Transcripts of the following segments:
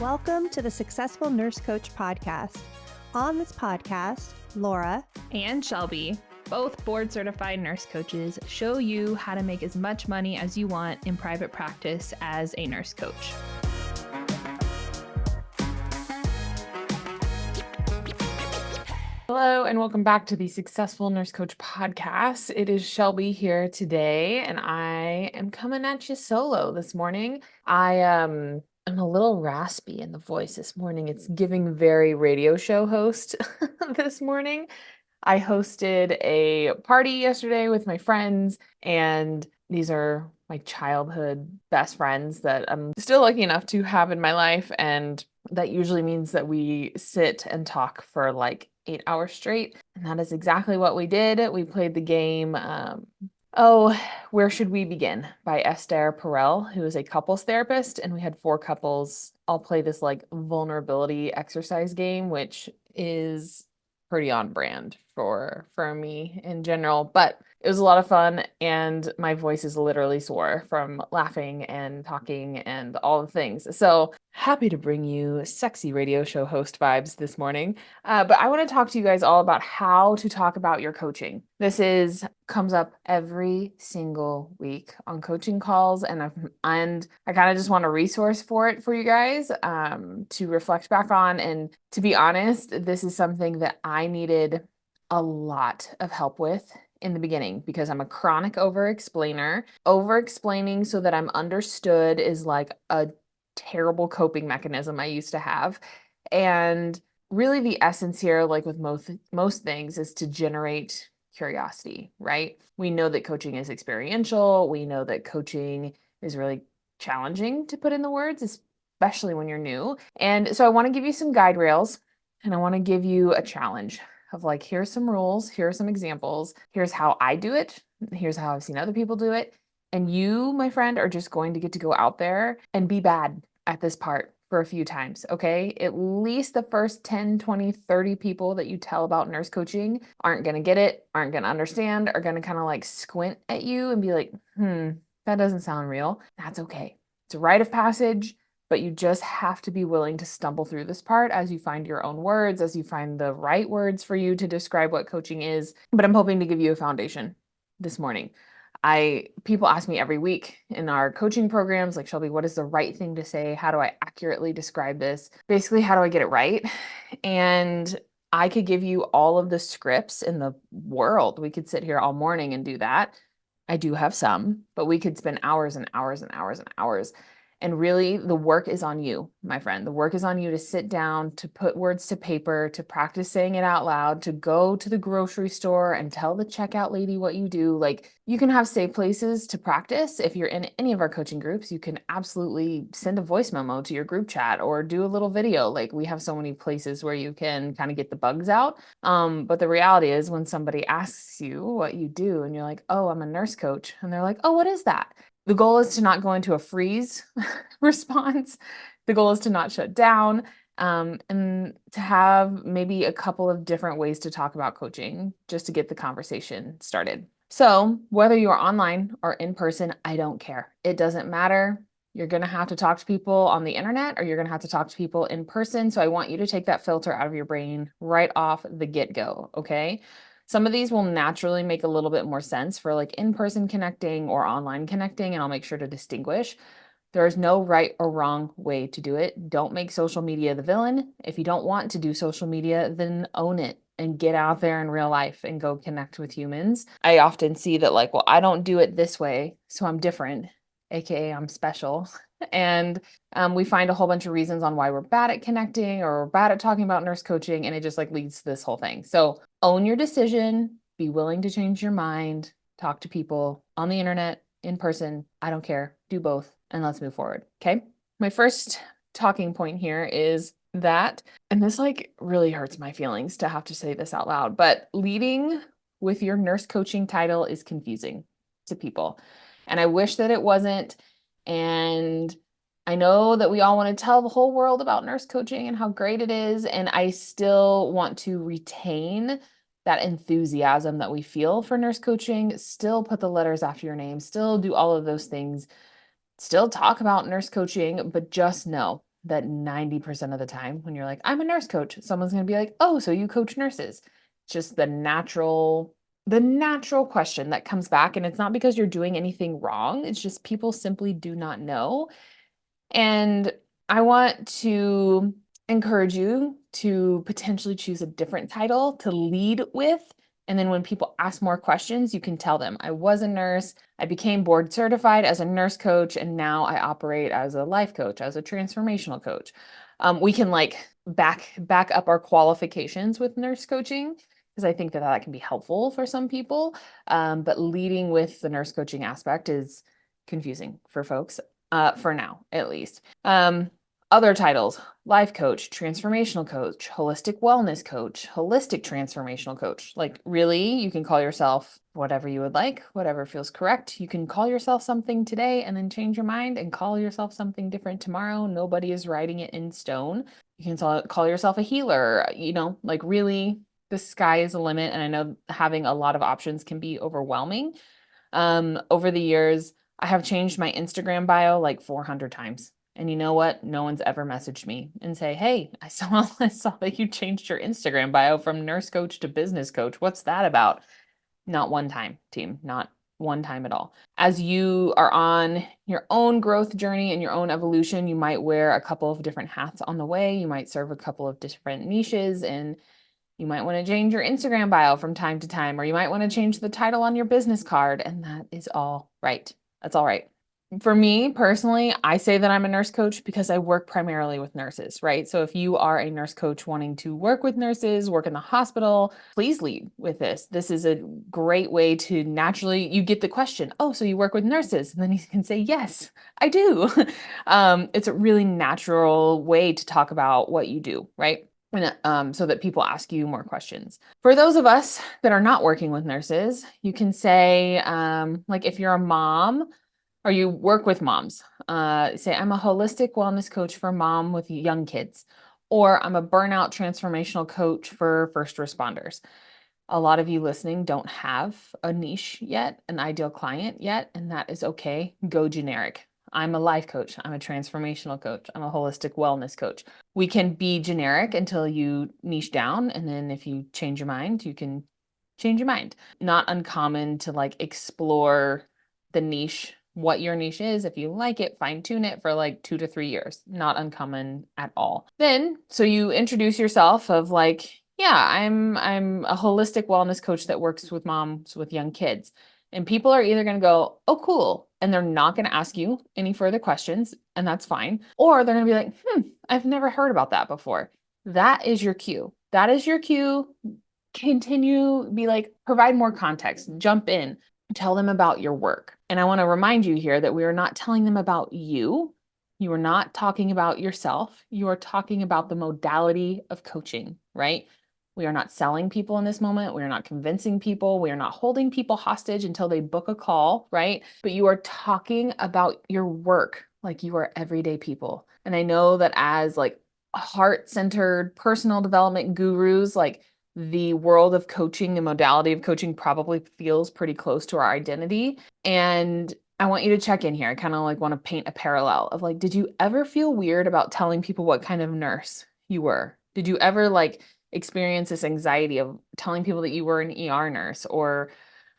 Welcome to the Successful Nurse Coach podcast. On this podcast, Laura and Shelby, both board-certified nurse coaches, show you how to make as much money as you want in private practice as a nurse coach. Hello, and welcome back to the Successful Nurse Coach podcast. It is Shelby here today, and I am coming at you solo this morning. I'm a little raspy in the voice this morning. It's giving very radio show host this morning. I hosted a party yesterday with my friends, and these are my childhood best friends that I'm still lucky enough to have in my life. And that usually means that we sit and talk for like 8 hours straight. And that is exactly what we did. We played the game, Where Should We Begin by Esther Perel, who is a couples therapist. And we had 4 couples all play this like vulnerability exercise game, which is pretty on brand for me in general, but it was a lot of fun, and my voice is literally sore from laughing and talking and all the things. So happy to bring you sexy radio show host vibes this morning. But I want to talk to you guys all about how to talk about your coaching. This comes up every single week on coaching calls, and I kind of just want a resource for it for you guys to reflect back on. And to be honest, this is something that I needed a lot of help with in the beginning because I'm a chronic over-explainer. Over-explaining so that I'm understood is like a terrible coping mechanism I used to have. And really the essence here, like with most things, is to generate curiosity, right? We know that coaching is experiential. We know that coaching is really challenging to put in the words, especially when you're new. And so I want to give you some guide rails, and I want to give you a challenge of like, here's some rules, here are some examples, here's how I do it, here's how I've seen other people do it. And you, my friend, are just going to get to go out there and be bad at this part for a few times, okay? At least the first 10, 20, 30 people that you tell about nurse coaching aren't going to get it, aren't going to understand, are going to kind of like squint at you and be like, that doesn't sound real. That's okay. It's a rite of passage. But you just have to be willing to stumble through this part as you find your own words, as you find the right words for you to describe what coaching is. But I'm hoping to give you a foundation this morning. People ask me every week in our coaching programs, like, Shelby, what is the right thing to say? How do I accurately describe this? Basically, how do I get it right? And I could give you all of the scripts in the world. We could sit here all morning and do that. I do have some, but we could spend hours and hours and hours and hours. And really, the work is on you, my friend. The work is on you to sit down, to put words to paper, to practice saying it out loud, to go to the grocery store and tell the checkout lady what you do. Like, you can have safe places to practice. If you're in any of our coaching groups, you can absolutely send a voice memo to your group chat or do a little video. Like, we have so many places where you can kind of get the bugs out. But the reality is when somebody asks you what you do and you're like, oh, I'm a nurse coach. And they're like, oh, what is that? The goal is to not go into a freeze response. The goal is to not shut down, and to have maybe a couple of different ways to talk about coaching just to get the conversation started. So whether you're online or in person, I don't care. It doesn't matter. You're going to have to talk to people on the internet or you're going to have to talk to people in person. So I want you to take that filter out of your brain right off the get-go, okay? Some of these will naturally make a little bit more sense for like in-person connecting or online connecting, and I'll make sure to distinguish. There is no right or wrong way to do it. Don't make social media the villain. If you don't want to do social media, then own it and get out there in real life and go connect with humans. I often see that like, well, I don't do it this way, so I'm different, aka I'm special. And we find a whole bunch of reasons on why we're bad at connecting or we're bad at talking about nurse coaching, and it just like leads to this whole thing. So own your decision, be willing to change your mind, talk to people on the internet, in person. I don't care. Do both, and let's move forward. Okay. My first talking point here is that, and this like really hurts my feelings to have to say this out loud, but leading with your nurse coaching title is confusing to people. And I wish that it wasn't. And I know that we all want to tell the whole world about nurse coaching and how great it is. And I still want to retain that enthusiasm that we feel for nurse coaching, still put the letters after your name, still do all of those things, still talk about nurse coaching, but just know that 90% of the time when you're like, I'm a nurse coach, someone's going to be like, oh, so you coach nurses. Just the natural question that comes back. And it's not because you're doing anything wrong. It's just people simply do not know. And I want to encourage you to potentially choose a different title to lead with. And then when people ask more questions, you can tell them, I was a nurse, I became board certified as a nurse coach, and now I operate as a life coach, as a transformational coach. We can like back up our qualifications with nurse coaching, because I think that that can be helpful for some people. But leading with the nurse coaching aspect is confusing for folks, for now, at least. Other titles: life coach, transformational coach, holistic wellness coach, holistic transformational coach. Like, really, you can call yourself whatever you would like, whatever feels correct. You can call yourself something today and then change your mind and call yourself something different tomorrow. Nobody is writing it in stone. You can call yourself a healer, like, really, the sky is the limit. And I know having a lot of options can be overwhelming. Over the years, I have changed my Instagram bio like 400 times. And you know what? No one's ever messaged me and say, hey, I saw that you changed your Instagram bio from nurse coach to business coach. What's that about? Not one time, team, not one time at all. As you are on your own growth journey and your own evolution, you might wear a couple of different hats on the way. You might serve a couple of different niches, and you might want to change your Instagram bio from time to time, or you might want to change the title on your business card, and that is all right. That's all right. For me personally, I say that I'm a nurse coach because I work primarily with nurses, right? So if you are a nurse coach wanting to work with nurses, work in the hospital, please lead with this. This is a great way to naturally, you get the question, oh, so you work with nurses? And then you can say, yes, I do. It's a really natural way to talk about what you do, right? And so that people ask you more questions. For those of us that are not working with nurses, you can say, like, if you're a mom or you work with moms, say, I'm a holistic wellness coach for mom with young kids, or I'm a burnout transformational coach for first responders. A lot of you listening don't have a niche yet, an ideal client yet, and that is okay. Go generic. I'm a life coach. I'm a transformational coach. I'm a holistic wellness coach. We can be generic until you niche down. And then if you change your mind, you can change your mind. Not uncommon to like explore the niche, what your niche is. If you like it, fine tune it for like 2 to 3 years. Not uncommon at all. Then, so you introduce yourself of like, yeah, I'm a holistic wellness coach that works with moms with young kids. And people are either going to go, oh, cool. And they're not going to ask you any further questions. And that's fine. Or they're going to be like, I've never heard about that before. That is your cue. That is your cue. Continue, be like, provide more context, jump in, tell them about your work. And I want to remind you here that we are not telling them about you. You are not talking about yourself. You are talking about the modality of coaching, right? We are not selling people in this moment. We are not convincing people. We are not holding people hostage until they book a call, right? But you are talking about your work like you are everyday people. And I know that as like heart-centered personal development gurus, like the world of coaching, the modality of coaching probably feels pretty close to our identity. And I want you to check in here. I kind of like want to paint a parallel of like, did you ever feel weird about telling people what kind of nurse you were? Did you ever like experience this anxiety of telling people that you were an ER nurse or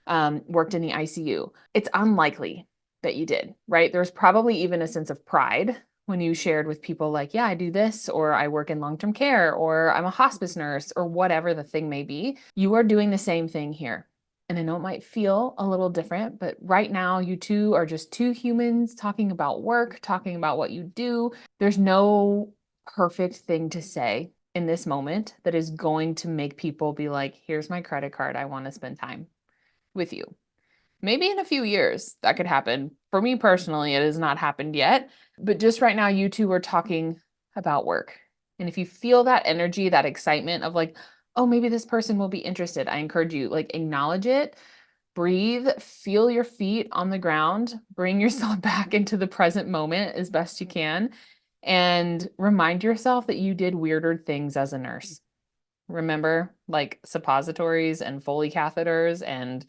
worked in the ICU? It's unlikely that you did, right? There's probably even a sense of pride when you shared with people like, yeah, I do this, or I work in long-term care, or I'm a hospice nurse, or whatever the thing may be. You are doing the same thing here. And I know it might feel a little different, but right now you two are just two humans talking about work, talking about what you do. There's no perfect thing to say in this moment that is going to make people be like, here's my credit card. I want to spend time with you. Maybe in a few years that could happen. For me personally, it has not happened yet, but just right now, you two are talking about work. And if you feel that energy, that excitement of like, oh, maybe this person will be interested, I encourage you, like, acknowledge it, breathe, feel your feet on the ground, bring yourself back into the present moment as best you can, and remind yourself that you did weirder things as a nurse. Remember, like suppositories and Foley catheters, and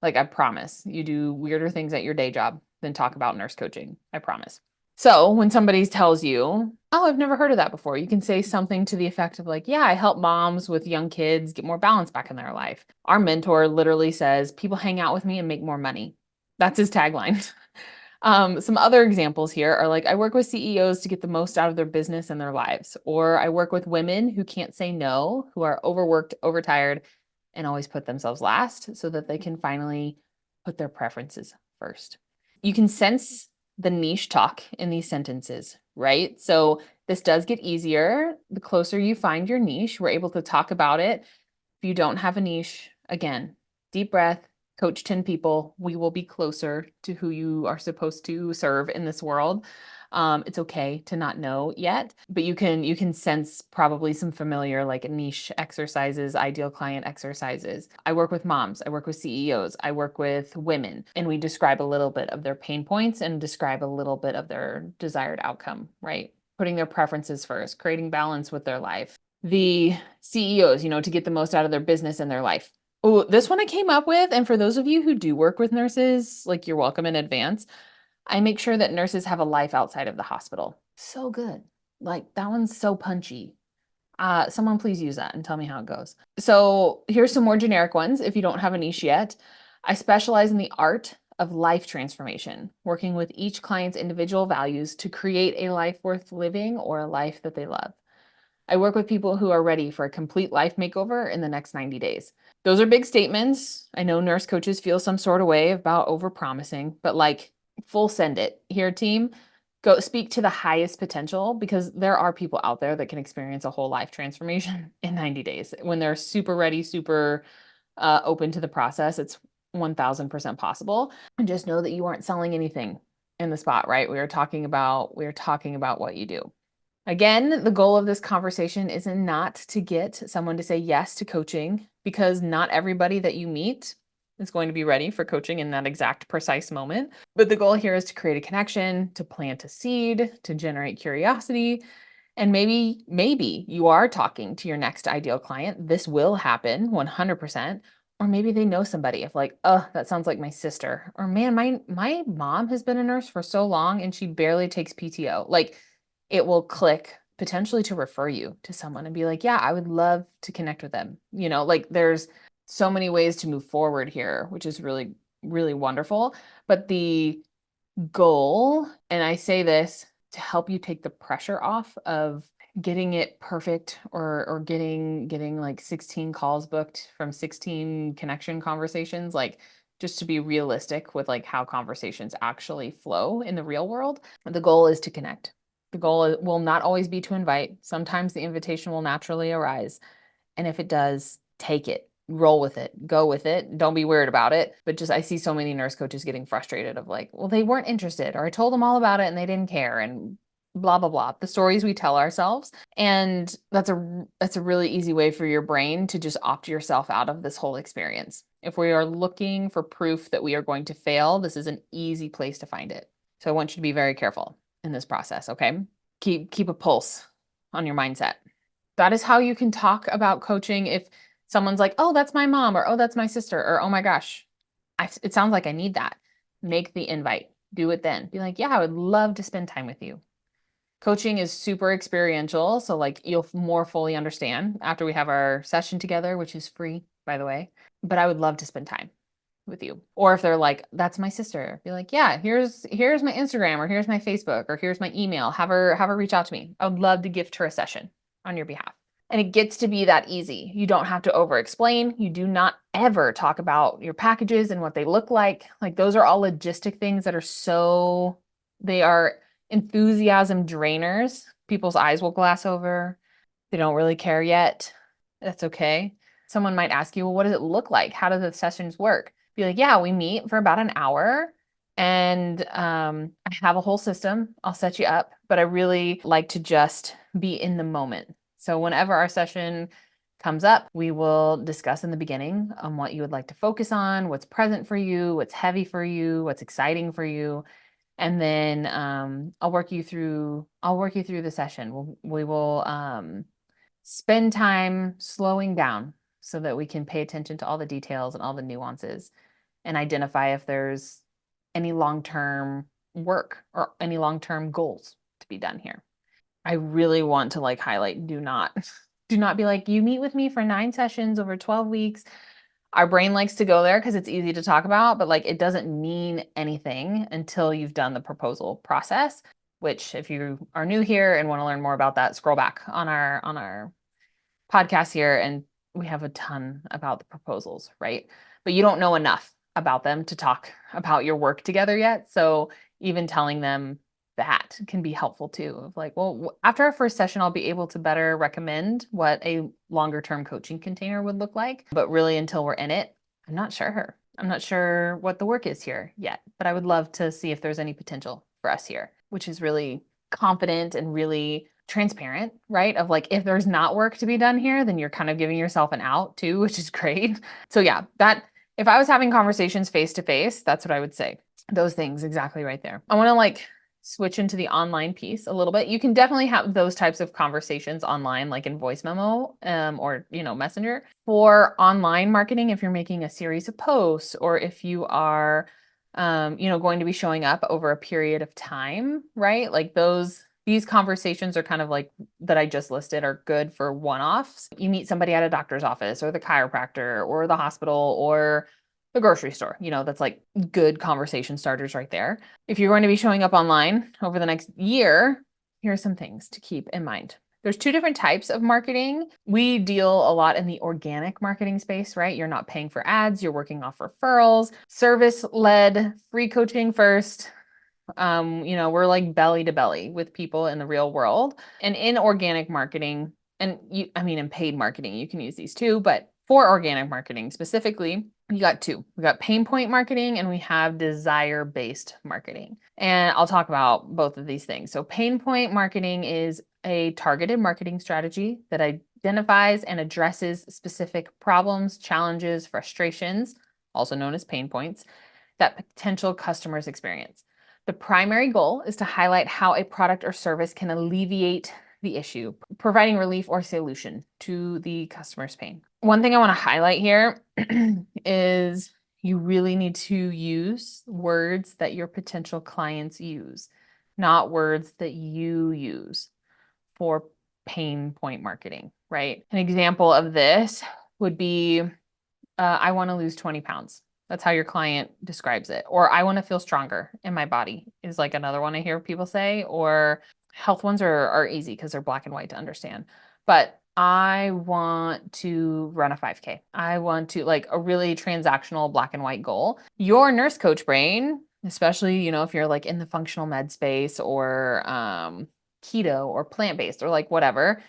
like, I promise you do weirder things at your day job than talk about nurse coaching. I promise. So when somebody tells you, Oh, I've never heard of that before. You can say something to the effect of like, yeah, I help moms with young kids get more balance back in their life. Our mentor literally says, people hang out with me and make more money. That's his tagline. Some other examples here are like, I work with CEOs to get the most out of their business and their lives, or I work with women who can't say no, who are overworked, overtired, and always put themselves last so that they can finally put their preferences first. You can sense the niche talk in these sentences, right? So this does get easier. The closer you find your niche, we're able to talk about it. If you don't have a niche, again, deep breath, coach 10 people. We will be closer to who you are supposed to serve in this world. It's okay to not know yet, but you can sense probably some familiar like niche exercises, ideal client exercises. I work with moms, I work with CEOs, I work with women, and we describe a little bit of their pain points and describe a little bit of their desired outcome, right? Putting their preferences first, creating balance with their life. The CEOs, to get the most out of their business and their life. Oh, this one I came up with, and for those of you who do work with nurses, like you're welcome in advance. I make sure that nurses have a life outside of the hospital. So good. Like that one's so punchy. Someone please use that and tell me how it goes. So here's some more generic ones if you don't have a niche yet. I specialize in the art of life transformation, working with each client's individual values to create a life worth living or a life that they love. I work with people who are ready for a complete life makeover in the next 90 days. Those are big statements. I know nurse coaches feel some sort of way about overpromising, but like full send it. Here, team, go speak to the highest potential because there are people out there that can experience a whole life transformation in 90 days. When they're super ready, super open to the process, it's 1000% possible. And just know that you aren't selling anything in the spot, right? We are talking about what you do. Again, the goal of this conversation is not to get someone to say yes to coaching because not everybody that you meet is going to be ready for coaching in that exact precise moment. But the goal here is to create a connection, to plant a seed, to generate curiosity. And maybe you are talking to your next ideal client. This will happen 100%. Or maybe they know somebody of like, oh, that sounds like my sister. Or man, my mom has been a nurse for so long and she barely takes PTO. Like it will click potentially to refer you to someone and be like, yeah, I would love to connect with them. Like there's so many ways to move forward here, which is really, really wonderful. But the goal, and I say this to help you take the pressure off of getting it perfect or getting like 16 calls booked from 16 connection conversations, like just to be realistic with like how conversations actually flow in the real world. The goal is to connect. The goal will not always be to invite. Sometimes the invitation will naturally arise. And if it does, take it, roll with it, go with it. Don't be weird about it. But just, I see so many nurse coaches getting frustrated of like, well, they weren't interested, or I told them all about it and they didn't care, and blah, blah, blah. The stories we tell ourselves. And that's a really easy way for your brain to just opt yourself out of this whole experience. If we are looking for proof that we are going to fail, this is an easy place to find it. So I want you to be very careful in this process, okay? Keep a pulse on your mindset. That is how you can talk about coaching if someone's like, oh, that's my mom, or oh, that's my sister, or oh my gosh, it sounds like I need that. Make the invite. Do it then. Be like, yeah, I would love to spend time with you. Coaching is super experiential, so like you'll more fully understand after we have our session together, which is free, by the way. But I would love to spend time with you. Or if they're like, that's my sister, be like, yeah, here's my Instagram, or here's my Facebook, or here's my email. Have her reach out to me. I would love to gift her a session on your behalf. And it gets to be that easy. You don't have to over explain. You do not ever talk about your packages and what they look like. Like those are all logistic things that are they are enthusiasm drainers. People's eyes will glass over. They don't really care yet. That's okay. Someone might ask you, well, what does it look like? How do the sessions work? Be like, yeah, we meet for about an hour and I have a whole system. I'll set you up, but I really like to just be in the moment. So whenever our session comes up, we will discuss in the beginning on what you would like to focus on, what's present for you, what's heavy for you, what's exciting for you. And then I'll work you through the session. We will spend time slowing down so that we can pay attention to all the details and all the nuances and identify if there's any long-term work or any long-term goals to be done here. I really want to like highlight, do not be like, you meet with me for 9 sessions over 12 weeks. Our brain likes to go there because it's easy to talk about, but like it doesn't mean anything until you've done the proposal process, which if you are new here and want to learn more about that, scroll back on our podcast here and we have a ton about the proposals, right? But you don't know enough about them to talk about your work together yet. So even telling them that can be helpful too. Of like, well, after our first session, I'll be able to better recommend what a longer term coaching container would look like. But really, until we're in it, I'm not sure. I'm not sure what the work is here yet, but I would love to see if there's any potential for us here, which is really confident and really transparent, right? Of like, if there's not work to be done here, then you're kind of giving yourself an out too, which is great. So yeah, that if I was having conversations face to face, that's what I would say. Those things exactly right there. I want to like switch into the online piece a little bit. You can definitely have those types of conversations online, like in voice memo, or, Messenger. For online marketing, if you're making a series of posts or if you are, going to be showing up over a period of time, right? Like these conversations are kind of like that I just listed are good for one-offs. You meet somebody at a doctor's office or the chiropractor or the hospital or the grocery store, that's like good conversation starters right there. If you're going to be showing up online over the next year, here are some things to keep in mind. There's 2 different types of marketing. We deal a lot in the organic marketing space, right? You're not paying for ads, you're working off referrals, service-led, free coaching first. We're like belly to belly with people in the real world. And in organic marketing, and in paid marketing, you can use these too, but for organic marketing specifically, we got 2. We got pain point marketing and we have desire-based marketing. And I'll talk about both of these things. So pain point marketing is a targeted marketing strategy that identifies and addresses specific problems, challenges, frustrations, also known as pain points, that potential customers experience. The primary goal is to highlight how a product or service can alleviate the issue, providing relief or solution to the customer's pain. One thing I want to highlight here is you really need to use words that your potential clients use, not words that you use for pain point marketing, right? An example of this would be, I want to lose 20 pounds. That's how your client describes it. Or I want to feel stronger in my body is like another one I hear people say. Or health ones are easy because they're black and white to understand. But I want to run a 5K. I want to like a really transactional black and white goal. Your nurse coach brain, especially, if you're like in the functional med space or keto or plant-based or like whatever,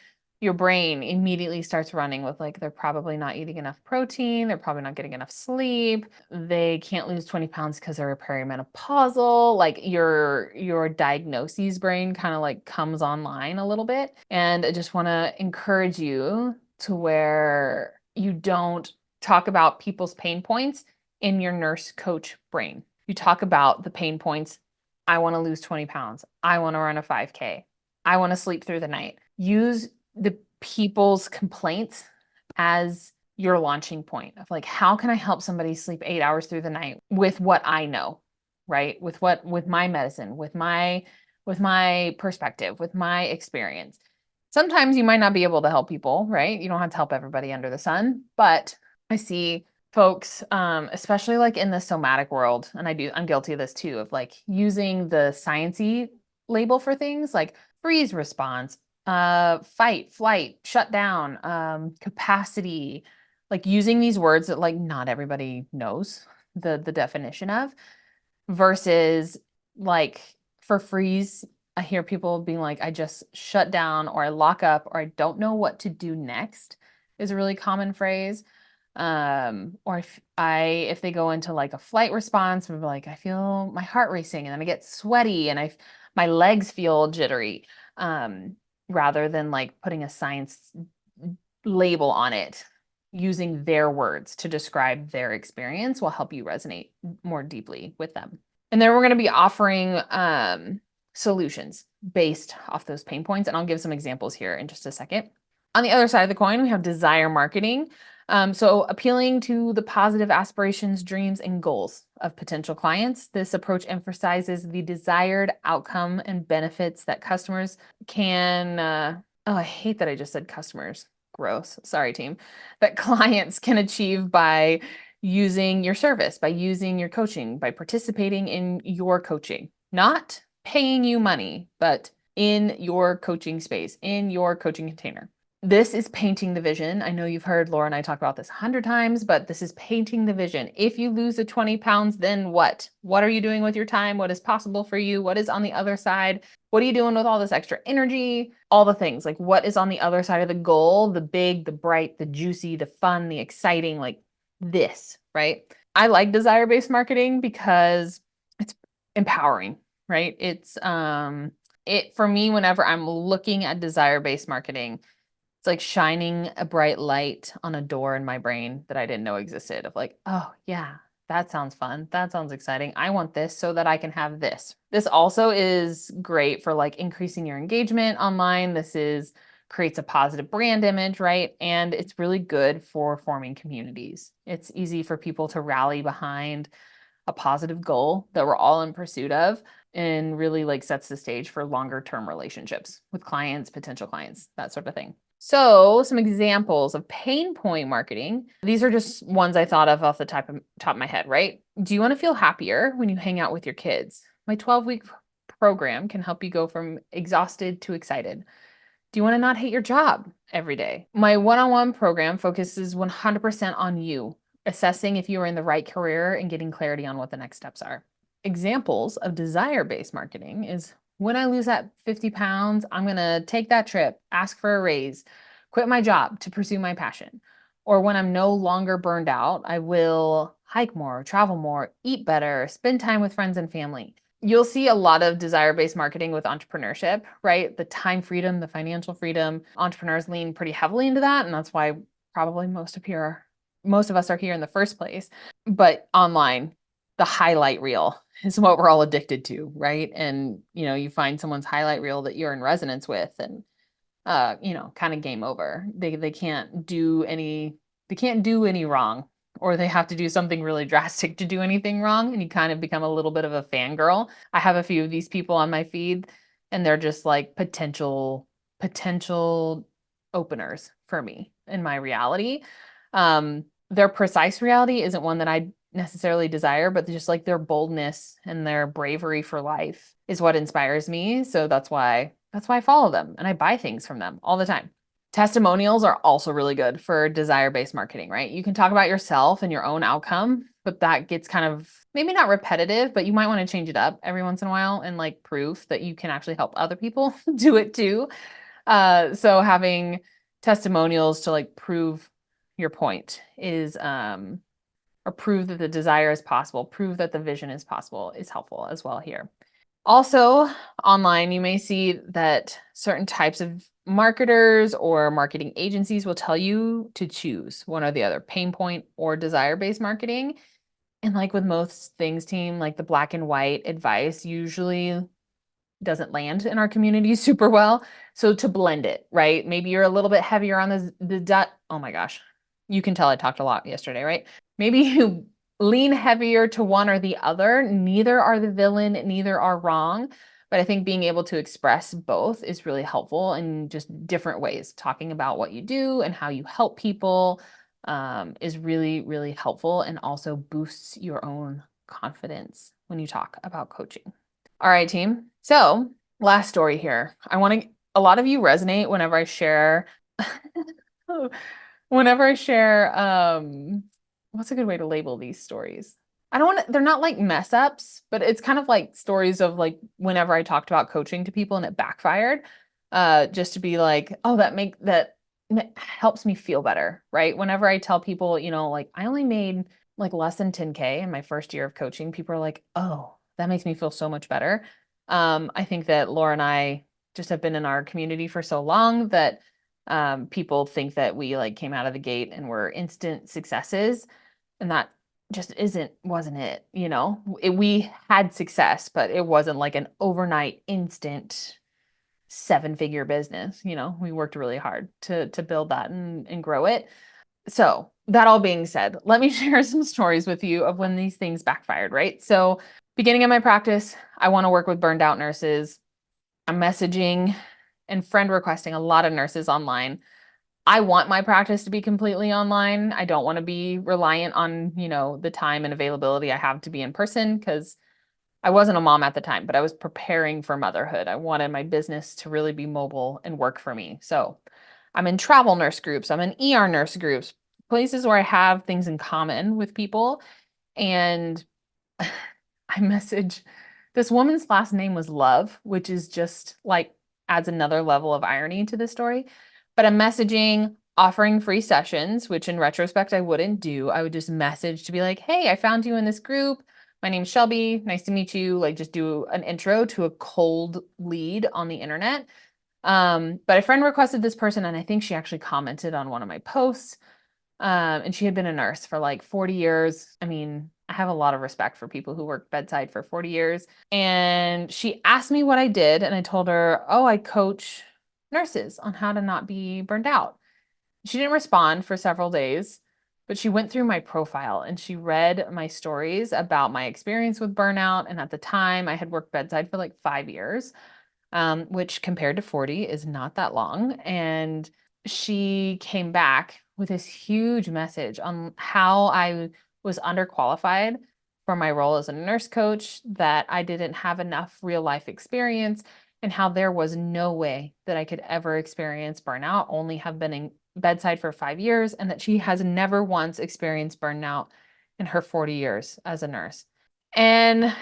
your brain immediately starts running with like, they're probably not eating enough protein. They're probably not getting enough sleep. They can't lose 20 pounds because they're perimenopausal. Like your diagnoses brain kind of like comes online a little bit. And I just want to encourage you to where you don't talk about people's pain points in your nurse coach brain. You talk about the pain points. I want to lose 20 pounds. I want to run a 5K. I want to sleep through the night. Use the people's complaints as your launching point of like, how can I help somebody sleep 8 hours through the night with what I know, right? With my medicine, with my perspective, with my experience. Sometimes you might not be able to help people, right? You don't have to help everybody under the sun, but I see folks, especially like in the somatic world, and I'm guilty of this too, of like using the sciencey label for things like freeze response, fight, flight, shut down, capacity, like using these words that like not everybody knows the definition of, versus like for freeze, I hear people being like, I just shut down or I lock up or I don't know what to do next is a really common phrase. Or if they go into like a flight response, maybe like I feel my heart racing and then I get sweaty and my legs feel jittery. Rather than like putting a science label on it, using their words to describe their experience will help you resonate more deeply with them. And then we're going to be offering solutions based off those pain points. And I'll give some examples here in just a second. On the other side of the coin, we have desire marketing. So appealing to the positive aspirations, dreams, and goals of potential clients. This approach emphasizes the desired outcome and benefits that customers can, oh, I hate that I just said customers. Gross. Sorry, team. That clients can achieve by using your service, by using your coaching, by participating in your coaching, not paying you money, but in your coaching space, in your coaching container. This is painting the vision. I know you've heard Laura and I talk about this 100 times, but this is painting the vision. If you lose the 20 pounds, then what? What are you doing with your time? What is possible for you? What is on the other side? What are you doing with all this extra energy? All the things, like what is on the other side of the goal, the big, the bright, the juicy, the fun, the exciting, like this, right? I like desire-based marketing because it's empowering, right? It's for me, whenever I'm looking at desire-based marketing, it's like shining a bright light on a door in my brain that I didn't know existed of like, oh yeah, that sounds fun. That sounds exciting. I want this so that I can have this. This also is great for like increasing your engagement online. Creates a positive brand image, right? And it's really good for forming communities. It's easy for people to rally behind a positive goal that we're all in pursuit of, and really like sets the stage for longer term relationships with clients, potential clients, that sort of thing. So some examples of pain point marketing. These are just ones I thought of off the top of my head, right? Do you want to feel happier when you hang out with your kids? My 12-week program can help you go from exhausted to excited. Do you want to not hate your job every day? My one-on-one program focuses 100% on you, assessing if you are in the right career and getting clarity on what the next steps are. Examples of desire-based marketing is when I lose that 50 pounds, I'm going to take that trip, ask for a raise, quit my job to pursue my passion. Or when I'm no longer burned out, I will hike more, travel more, eat better, spend time with friends and family. You'll see a lot of desire-based marketing with entrepreneurship, right? The time freedom, the financial freedom. Entrepreneurs lean pretty heavily into that, and that's why probably most of us are here in the first place. But online, the highlight reel is what we're all addicted to, right? And you find someone's highlight reel that you're in resonance with, and kind of game over. They can't do any wrong, or they have to do something really drastic to do anything wrong, and you kind of become a little bit of a fangirl. I have a few of these people on my feed, and they're just like potential openers for me in my reality. Their precise reality isn't one that I necessarily desire, but just like their boldness and their bravery for life is what inspires me. So that's why I follow them and I buy things from them all the time. Testimonials are also really good for desire-based marketing, right? You can talk about yourself and your own outcome, but that gets kind of maybe not repetitive, but you might want to change it up every once in a while and like proof that you can actually help other people do it too. So having testimonials to like prove your point is or prove that the desire is possible, prove that the vision is possible is helpful as well here. Also, online, you may see that certain types of marketers or marketing agencies will tell you to choose one or the other, pain point or desire-based marketing. And like with most things, team, like the black and white advice usually doesn't land in our community super well. So to blend it, right? Maybe you're a little bit heavier on oh my gosh. You can tell I talked a lot yesterday, right? Maybe you lean heavier to one or the other. Neither are the villain, neither are wrong. But I think being able to express both is really helpful in just different ways. Talking about what you do and how you help people is really, really helpful, and also boosts your own confidence when you talk about coaching. All right, team. So last story here. A lot of you resonate whenever I share, what's a good way to label these stories? They're not like mess ups, but it's kind of like stories of like whenever I talked about coaching to people and it backfired, just to be like, oh, that helps me feel better, right? Whenever I tell people, like I only made like less than 10K in my first year of coaching, people are like, oh, that makes me feel so much better. I think that Laura and I just have been in our community for so long that people think that we like came out of the gate and were instant successes, and that just wasn't it. We had success, but it wasn't like an overnight instant 7-figure business. We worked really hard to build that and grow it. So that all being said, let me share some stories with you of when these things backfired, right? So, beginning of my practice, I want to work with burned out nurses. I'm messaging and friend requesting a lot of nurses online. I want my practice to be completely online. I don't want to be reliant on, the time and availability I have to be in person because I wasn't a mom at the time, but I was preparing for motherhood. I wanted my business to really be mobile and work for me. So I'm in travel nurse groups, I'm in ER nurse groups, places where I have things in common with people. And I message this woman's last name was Love, which is just like adds another level of irony to this story. But I'm messaging, offering free sessions, which in retrospect I wouldn't do. I would just message to be like, hey, I found you in this group. My name's Shelby. Nice to meet you. Like just do an intro to a cold lead on the internet. But a friend requested this person, and I think she actually commented on one of my posts. And she had been a nurse for like 40 years. I mean, I have a lot of respect for people who work bedside for 40 years. And she asked me what I did, and I told her, oh, I coach nurses on how to not be burned out. She didn't respond for several days, but she went through my profile and she read my stories about my experience with burnout. And at the time, I had worked bedside for like 5 years, which compared to 40 is not that long. And she came back with this huge message on how I was underqualified for my role as a nurse coach, that I didn't have enough real life experience, and how there was no way that I could ever experience burnout, only have been in bedside for 5 years, and that she has never once experienced burnout in her 40 years as a nurse. And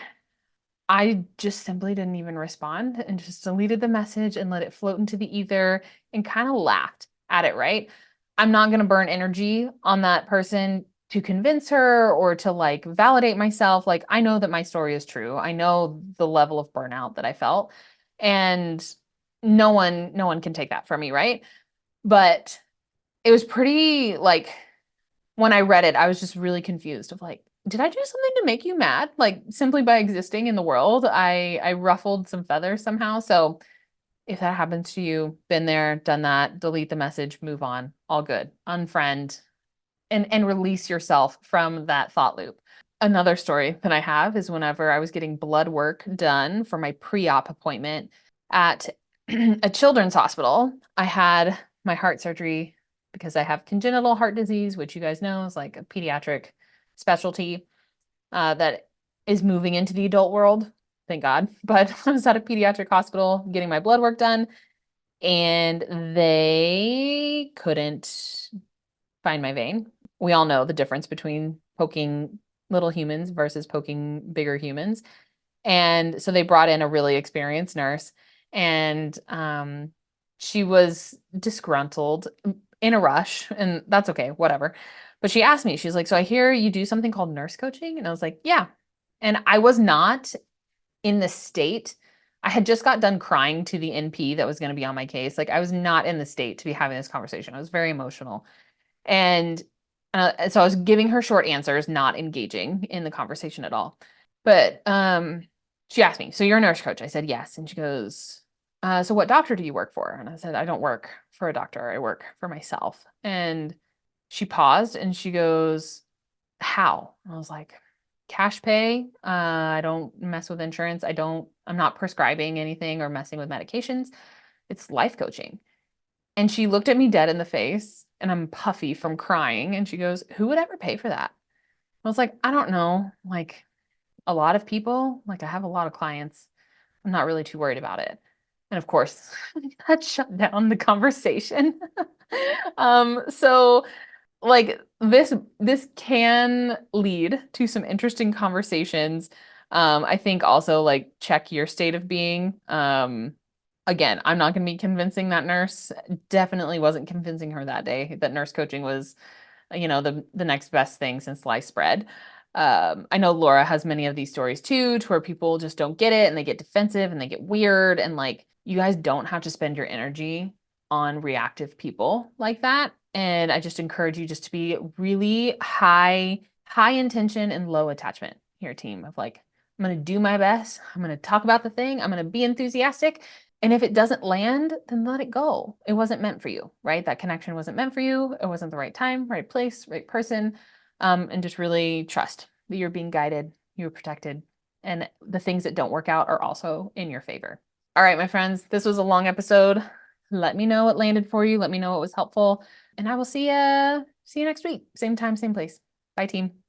I just simply didn't even respond and just deleted the message and let it float into the ether and kind of laughed at it, right? I'm not going to burn energy on that person to convince her or to like validate myself. Like I know that my story is true. I know the level of burnout that I felt, and no one can take that from me, right? But it was pretty like when I read it, I was just really confused of like, did I do something to make you mad? Like simply by existing in the world, I ruffled some feathers somehow. So if that happens to you, been there, done that, delete the message, move on, all good. Unfriend and release yourself from that thought loop. Another story that I have is whenever I was getting blood work done for my pre-op appointment at a children's hospital. I had my heart surgery because I have congenital heart disease, which you guys know is like a pediatric specialty that is moving into the adult world. Thank God. But I was at a pediatric hospital getting my blood work done, and they couldn't find my vein. We all know the difference between poking little humans versus poking bigger humans. And so they brought in a really experienced nurse, and she was disgruntled in a rush, and that's okay, whatever. But she asked me, she's like, so I hear you do something called nurse coaching? And I was like, yeah. And I was not in the state. I had just got done crying to the NP that was going to be on my case. Like I was not in the state to be having this conversation. I was very emotional. And so I was giving her short answers, not engaging in the conversation at all. But she asked me, so you're a nurse coach? I said, yes. And she goes, so what doctor do you work for? And I said, I don't work for a doctor. I work for myself. And she paused and she goes, how? And I was like, cash pay. I don't mess with insurance. I'm not prescribing anything or messing with medications. It's life coaching. And she looked at me dead in the face, and I'm puffy from crying. And she goes, who would ever pay for that? I was like, I don't know. Like a lot of people, like I have a lot of clients. I'm not really too worried about it. And of course, that shut down the conversation. So like this can lead to some interesting conversations. I think also like check your state of being. Again, I'm not going to be convincing that nurse. Definitely wasn't convincing her that day that nurse coaching was, the next best thing since sliced bread. I know Laura has many of these stories too, to where people just don't get it and they get defensive and they get weird. And like, you guys don't have to spend your energy on reactive people like that. And I just encourage you just to be really high intention and low attachment here, team, of like, I'm going to do my best. I'm going to talk about the thing. I'm going to be enthusiastic. And if it doesn't land, then let it go. It wasn't meant for you, right? That connection wasn't meant for you. It wasn't the right time, right place, right person. And just really trust that you're being guided, you're protected, and the things that don't work out are also in your favor. All right, my friends, this was a long episode. Let me know what landed for you. Let me know what was helpful. And I will see you next week. Same time, same place. Bye, team.